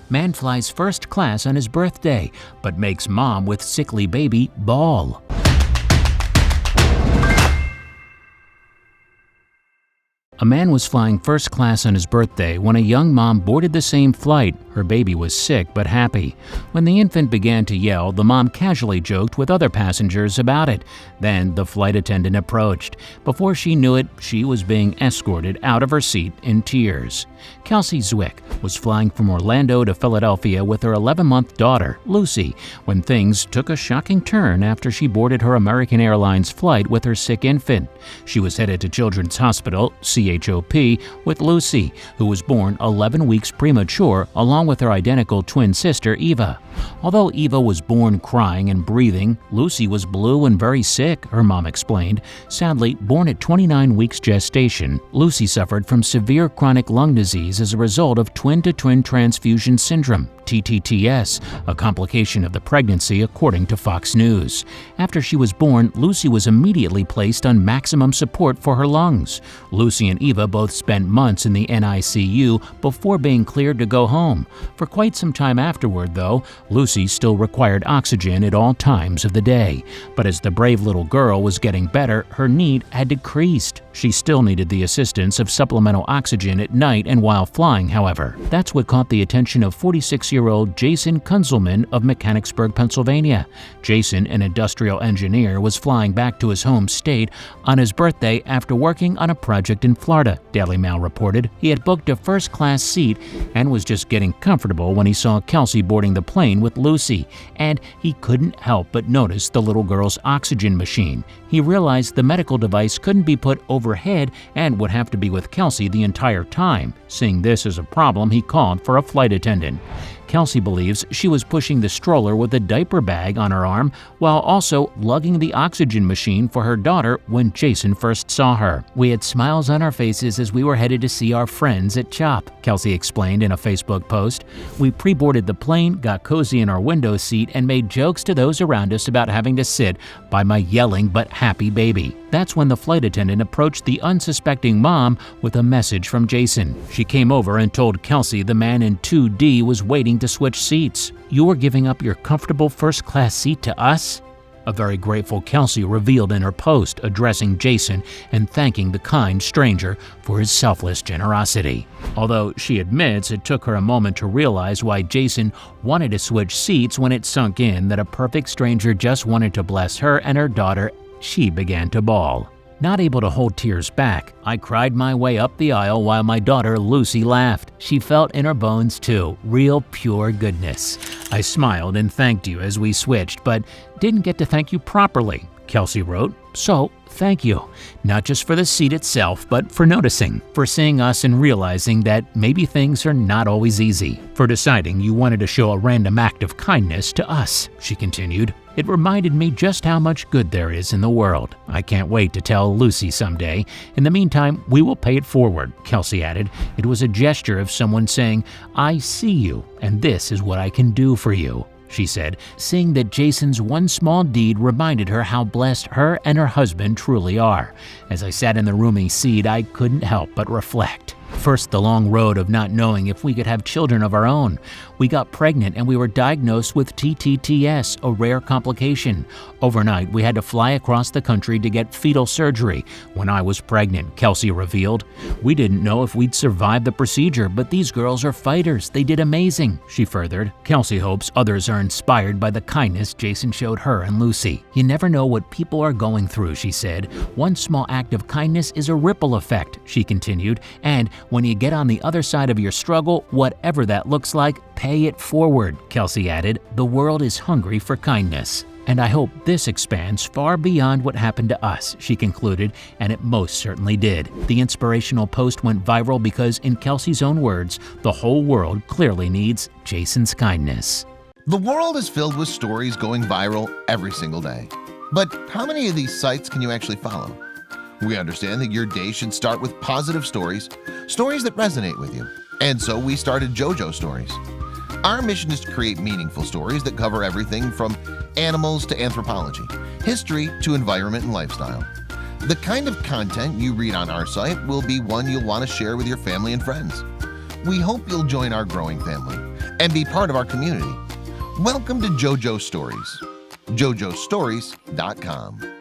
Man flies first class on his birthday, but makes mom with sickly baby bawl. A man was flying first class on his birthday when a young mom boarded the same flight. Her baby was sick but happy. When the infant began to yell, the mom casually joked with other passengers about it. Then the flight attendant approached. Before she knew it, she was being escorted out of her seat in tears. Kelsey Zwick was flying from Orlando to Philadelphia with her 11-month daughter, Lucy, when things took a shocking turn after she boarded her American Airlines flight with her sick infant. She was headed to Children's Hospital, CHOP, with Lucy, who was born 11 weeks premature along with her identical twin sister, Eva. Although Eva was born crying and breathing, Lucy was blue and very sick, her mom explained. Sadly, born at 29 weeks gestation, Lucy suffered from severe chronic lung disease as a result of twin-to-twin transfusion syndrome, TTTS, a complication of the pregnancy according to Fox News. After she was born, Lucy was immediately placed on maximum support for her lungs. Lucy and Eva both spent months in the NICU before being cleared to go home. For quite some time afterward, though, Lucy still required oxygen at all times of the day. But as the brave little girl was getting better, her need had decreased. She still needed the assistance of supplemental oxygen at night and while flying, however. That's what caught the attention of 46-year-old Jason Kunzelman of Mechanicsburg, Pennsylvania. Jason, an industrial engineer, was flying back to his home state on his birthday after working on a project in Florida, Daily Mail reported. He had booked a first-class seat and was just getting comfortable when he saw Kelsey boarding the plane with Lucy, and he couldn't help but notice the little girl's oxygen machine. He realized the medical device couldn't be put overhead and would have to be with Kelsey the entire time. Seeing this as a problem, he called for a flight attendant. Kelsey believes she was pushing the stroller with a diaper bag on her arm while also lugging the oxygen machine for her daughter when Jason first saw her. "We had smiles on our faces as we were headed to see our friends at CHOP," Kelsey explained in a Facebook post. "We pre-boarded the plane, got cozy in our window seat, and made jokes to those around us about having to sit by my yelling but happy baby." That's when the flight attendant approached the unsuspecting mom with a message from Jason. She came over and told Kelsey the man in 2D was waiting to switch seats. "You are giving up your comfortable first-class seat to us?" A very grateful Kelsey revealed in her post, addressing Jason and thanking the kind stranger for his selfless generosity. Although she admits it took her a moment to realize why Jason wanted to switch seats when it sunk in that a perfect stranger just wanted to bless her and her daughter, she began to bawl. Not able to hold tears back, I cried my way up the aisle while my daughter Lucy laughed. She felt in her bones too, real pure goodness. I smiled and thanked you as we switched, but didn't get to thank you properly, Kelsey wrote. So, thank you, not just for the seat itself, but for noticing, for seeing us and realizing that maybe things are not always easy, for deciding you wanted to show a random act of kindness to us, she continued. It reminded me just how much good there is in the world. I can't wait to tell Lucy someday. In the meantime, we will pay it forward, Kelsey added. It was a gesture of someone saying, I see you, and this is what I can do for you, she said, seeing that Jason's one small deed reminded her how blessed her and her husband truly are. As I sat in the roomy seat, I couldn't help but reflect. First, the long road of not knowing if we could have children of our own. We got pregnant and we were diagnosed with TTTS, a rare complication. Overnight, we had to fly across the country to get fetal surgery. When I was pregnant, Kelsey revealed. We didn't know if we'd survive the procedure, but these girls are fighters. They did amazing, she furthered. Kelsey hopes others are inspired by the kindness Jason showed her and Lucy. You never know what people are going through, she said. One small act of kindness is a ripple effect, she continued, and when you get on the other side of your struggle, whatever that looks like, pay it forward, Kelsey added. The world is hungry for kindness. And I hope this expands far beyond what happened to us, she concluded, and it most certainly did. The inspirational post went viral because, in Kelsey's own words, the whole world clearly needs Jason's kindness. The world is filled with stories going viral every single day. But how many of these sites can you actually follow? We understand that your day should start with positive stories, stories that resonate with you. And so we started JoJo Stories. Our mission is to create meaningful stories that cover everything from animals to anthropology, history to environment and lifestyle. The kind of content you read on our site will be one you'll want to share with your family and friends. We hope you'll join our growing family and be part of our community. Welcome to JoJo Stories. JoJoStories.com.